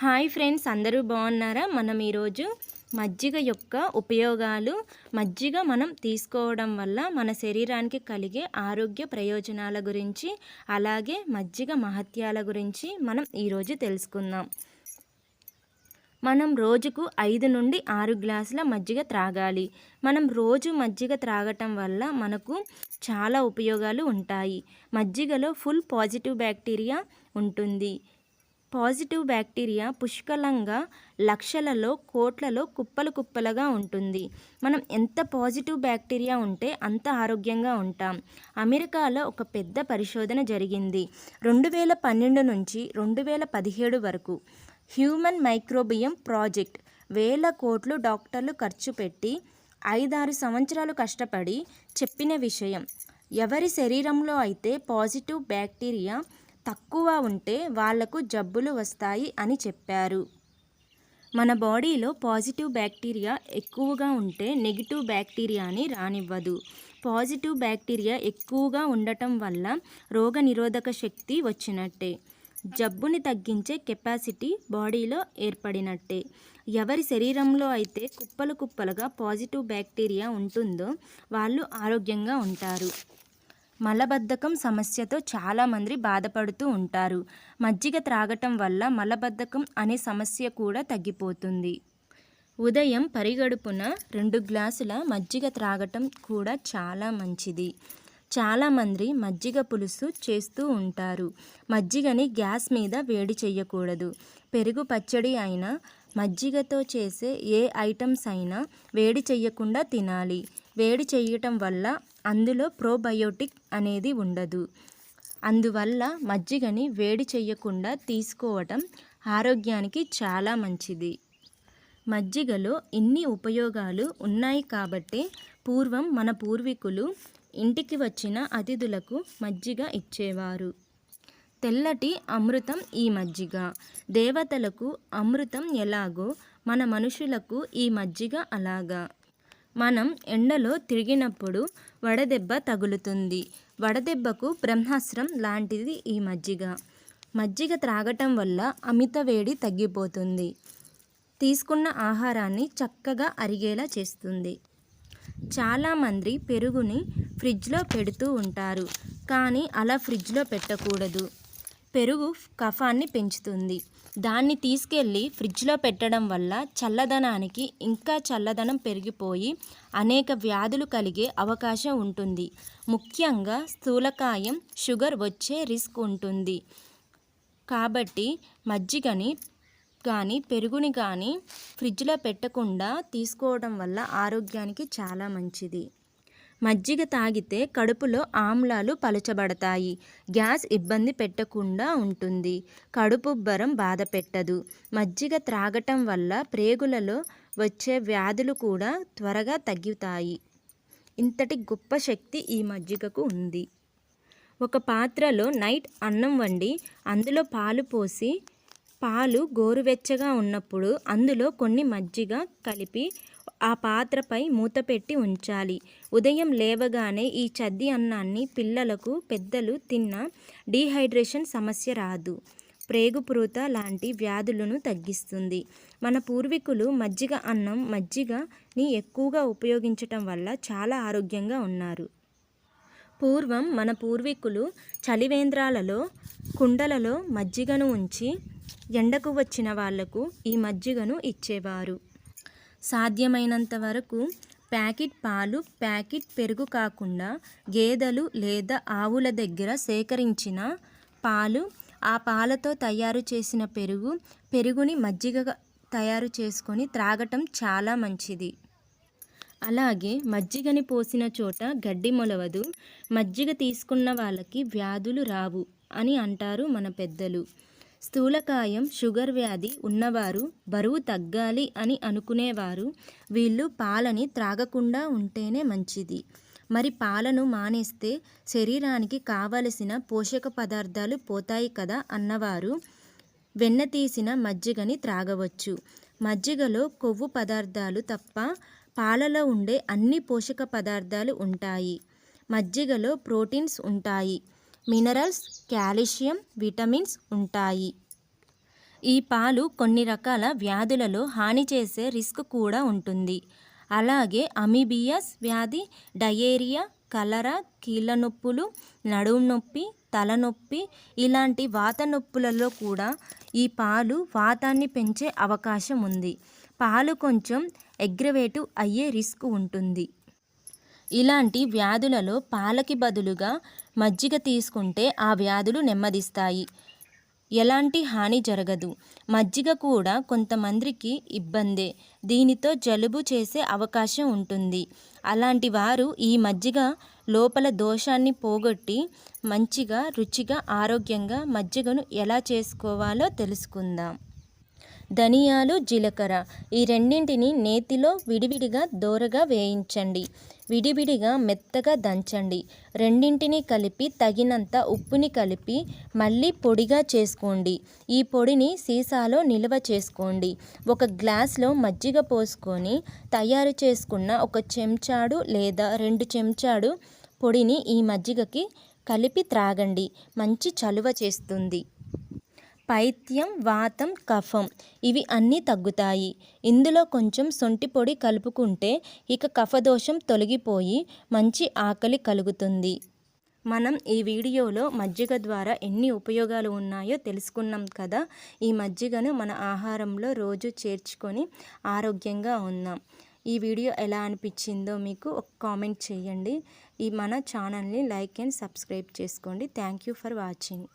Hi friends, అందరూ బాగున్నారా? మనం ఈరోజు మజ్జిగ యొక్క ఉపయోగాలు, మజ్జిగ మనం తీసుకోవడం వల్ల మన శరీరానికి కలిగే ఆరోగ్య ప్రయోజనాల గురించి, అలాగే మజ్జిగ మహత్యాల గురించి మనం ఈరోజు తెలుసుకుందాం. మనం రోజుకు 5 నుండి 6 గ్లాసుల మజ్జిగ త్రాగాలి. మనం రోజు మజ్జిగ త్రాగటం వల్ల మనకు చాలా ఉపయోగాలు ఉంటాయి. మజ్జిగలో ఫుల్ పాజిటివ్ బ్యాక్టీరియా ఉంటుంది. పాజిటివ్ బ్యాక్టీరియా పుష్కలంగా లక్షలలో కోట్లలో కుప్పలు కుప్పలుగా ఉంటుంది. మనం ఎంత పాజిటివ్ బ్యాక్టీరియా ఉంటే అంత ఆరోగ్యంగా ఉంటాం. అమెరికాలో ఒక పెద్ద పరిశోధన జరిగింది. 2012 నుంచి 2017 వరకు హ్యూమన్ మైక్రోబియం ప్రాజెక్ట్ వేల కోట్లు డాక్టర్లు ఖర్చు పెట్టి 5-6 సంవత్సరాలు కష్టపడి చెప్పిన విషయం. ఎవరి శరీరంలో అయితే పాజిటివ్ బ్యాక్టీరియా తక్కువ ఉంటే వాళ్లకు జబ్బులు వస్తాయి అని చెప్పారు. మన బాడీలో పాజిటివ్ బ్యాక్టీరియా ఎక్కువగా ఉంటే నెగిటివ్ బ్యాక్టీరియాని రానివ్వదు. పాజిటివ్ బ్యాక్టీరియా ఎక్కువగా ఉండటం వల్ల రోగనిరోధక శక్తి వచ్చినట్టే, జబ్బుని తగ్గించే కెపాసిటీ బాడీలో ఏర్పడినట్టే. ఎవరి శరీరంలో అయితే కుప్పలు కుప్పలుగా పాజిటివ్ బ్యాక్టీరియా ఉంటుందో వాళ్ళు ఆరోగ్యంగా ఉంటారు. మలబద్ధకం సమస్యతో చాలామంది బాధపడుతూ ఉంటారు. మజ్జిగ త్రాగటం వల్ల మలబద్ధకం అనే సమస్య కూడా తగ్గిపోతుంది. ఉదయం పరిగడుపున 2 గ్లాసుల మజ్జిగ త్రాగటం కూడా చాలా మంచిది. చాలామంది మజ్జిగ పులుసు చేస్తూ ఉంటారు. మజ్జిగని గ్యాస్ మీద వేడి చేయకూడదు. పెరుగు పచ్చడి అయినా, మజ్జిగతో చేసే ఏ ఐటమ్స్ అయినా వేడి చేయకుండా తినాలి. వేడి చేయటం వల్ల అందులో ప్రోబయోటిక్ అనేది ఉండదు. అందువల్ల మజ్జిగని వేడి చేయకుండా తీసుకోవటం ఆరోగ్యానికి చాలా మంచిది. మజ్జిగలో ఇన్ని ఉపయోగాలు ఉన్నాయి కాబట్టి పూర్వం మన పూర్వీకులు ఇంటికి వచ్చిన అతిథులకు మజ్జిగ ఇచ్చేవారు. తెల్లటి అమృతం ఈ మజ్జిగ. దేవతలకు అమృతం ఎలాగో మన మనుషులకు ఈ మజ్జిగ అలాగా. మనం ఎండలో తిరిగినప్పుడు వడదెబ్బ తగులుతుంది. వడదెబ్బకు బ్రహ్మాస్త్రం లాంటిది ఈ మజ్జిగ. మజ్జిగ త్రాగటం వల్ల అమిత వేడి తగ్గిపోతుంది. తీసుకున్న ఆహారాన్ని చక్కగా అరిగేలా చేస్తుంది. చాలామంది పెరుగుని ఫ్రిడ్జ్లో పెడుతూ ఉంటారు, కానీ అలా ఫ్రిడ్జ్లో పెట్టకూడదు. పెరుగు కఫాన్ని పెంచుతుంది. దాన్ని తీసుకెళ్ళి ఫ్రిడ్జ్లో పెట్టడం వల్ల చల్లదనానికి ఇంకా చల్లదనం పెరిగిపోయి అనేక వ్యాధులు కలిగే అవకాశం ఉంటుంది. ముఖ్యంగా స్థూలకాయం, షుగర్ వచ్చే రిస్క్ ఉంటుంది. కాబట్టి మజ్జిగని కానీ పెరుగుని కానీ ఫ్రిడ్జ్లో పెట్టకుండా తీసుకోవడం వల్ల ఆరోగ్యానికి చాలా మంచిది. మజ్జిగ తాగితే కడుపులో ఆమ్లాలు పలచబడతాయి. గ్యాస్ ఇబ్బంది పెట్టకుండా ఉంటుంది. కడుపుబ్బరం బాధ పెట్టదు. మజ్జిగ త్రాగటం వల్ల ప్రేగులలో వచ్చే వ్యాధులు కూడా త్వరగా తగ్గుతాయి. ఇంతటి గొప్ప శక్తి ఈ మజ్జిగకు ఉంది. ఒక పాత్రలో నైట్ అన్నం వండి అందులో పాలు పోసి, పాలు గోరువెచ్చగా ఉన్నప్పుడు అందులో కొన్ని మజ్జిగ కలిపి ఆ పాత్రపై మూత పెట్టి ఉంచాలి. ఉదయం లేవగానే ఈ చద్ది అన్నాన్ని పిల్లలకు, పెద్దలు తిన్నా డీహైడ్రేషన్ సమస్య రాదు. ప్రేగుపూత లాంటి వ్యాధులను తగ్గిస్తుంది. మన పూర్వీకులు మజ్జిగ అన్నం, మజ్జిగని ఎక్కువగా ఉపయోగించటం వల్ల చాలా ఆరోగ్యంగా ఉన్నారు. పూర్వం మన పూర్వీకులు చలివేంద్రాలలో కుండలలో మజ్జిగను ఉంచి ఎండకు వచ్చిన వాళ్లకు ఈ మజ్జిగను ఇచ్చేవారు. సాధ్యమైనంత వరకు ప్యాకెట్ పాలు, ప్యాకెట్ పెరుగు కాకుండా గేదెలు లేదా ఆవుల దగ్గర సేకరించిన పాలు, ఆ పాలతో తయారు చేసిన పెరుగుని మజ్జిగ తయారు చేసుకొని త్రాగటం చాలా మంచిది. అలాగే మజ్జిగని పోసిన చోట గడ్డి మొలవదు. మజ్జిగ తీసుకున్న వాళ్ళకి వ్యాధులు రావు అని అంటారు మన పెద్దలు. స్థూలకాయం, షుగర్ వ్యాధి ఉన్నవారు, బరువు తగ్గాలి అని అనుకునేవారు వీళ్ళు పాలని త్రాగకుండా ఉంటేనే మంచిది. మరి పాలను మానేస్తే శరీరానికి కావలసిన పోషక పదార్థాలు పోతాయి కదా అన్నవారు వెన్న తీసిన మజ్జిగని త్రాగవచ్చు. మజ్జిగలో కొవ్వు పదార్థాలు తప్ప పాలలో ఉండే అన్ని పోషక పదార్థాలు ఉంటాయి. మజ్జిగలో ప్రోటీన్స్ ఉంటాయి, మినరల్స్, కాల్షియం, విటమిన్స్ ఉంటాయి. ఈ పాలు కొన్ని రకాల వ్యాధులలో హాని చేసే రిస్క్ కూడా ఉంటుంది. అలాగే అమీబియాస్ వ్యాధి, డయేరియా, కలరా, కీళ్ళ నొప్పులు, నడుము నొప్పి, తలనొప్పి ఇలాంటి వాత నొప్పులలో కూడా ఈ పాలు వాతాన్ని పెంచే అవకాశం ఉంది. పాలు కొంచెం అగ్రవేటివ్ అయ్యే రిస్క్ ఉంటుంది. ఇలాంటి వ్యాధులలో పాలకి బదులుగా మజ్జిగ తీసుకుంటే ఆ వ్యాధులు నెమ్మదిస్తాయి. ఎలాంటి హాని జరగదు. మజ్జిగ కూడా కొంతమందికి ఇబ్బందే. దీనితో జలుబు చేసే అవకాశం ఉంటుంది. అలాంటి వారు ఈ మజ్జిగ లోపల దోషాన్ని పోగొట్టి మంచిగా రుచిగా ఆరోగ్యంగా మజ్జిగను ఎలా చేసుకోవాలో తెలుసుకుందాం. ధనియాలు, జీలకర్ర ఈ రెండింటిని నేతిలో విడివిడిగా దోరగా వేయించండి. విడివిడిగా మెత్తగా దంచండి. రెండింటిని కలిపి తగినంత ఉప్పుని కలిపి మళ్ళీ పొడిగా చేసుకోండి. ఈ పొడిని సీసాలో నిల్వ చేసుకోండి. ఒక గ్లాస్లో మజ్జిగ పోసుకొని తయారు చేసుకున్న 1 చెంచాడు లేదా 2 చెంచాడు పొడిని ఈ మజ్జిగకి కలిపి త్రాగండి. మంచి చలువ చేస్తుంది. పైత్యం, వాతం, కఫం ఇవి అన్నీ తగ్గుతాయి. ఇందులో కొంచెం సొంటి పొడి కలుపుకుంటే ఇక కఫదోషం తొలగిపోయి మంచి ఆకలి కలుగుతుంది. మనం ఈ వీడియోలో మజ్జిగ ద్వారా ఎన్ని ఉపయోగాలు ఉన్నాయో తెలుసుకున్నాం కదా. ఈ మజ్జిగను మన ఆహారంలో రోజు చేర్చుకొని ఆరోగ్యంగా ఉందాం. ఈ వీడియో ఎలా అనిపించిందో మీకు ఒక కామెంట్ చేయండి. మన ఛానల్ని లైక్ అండ్ సబ్స్క్రైబ్ చేసుకోండి. Thank you for watching.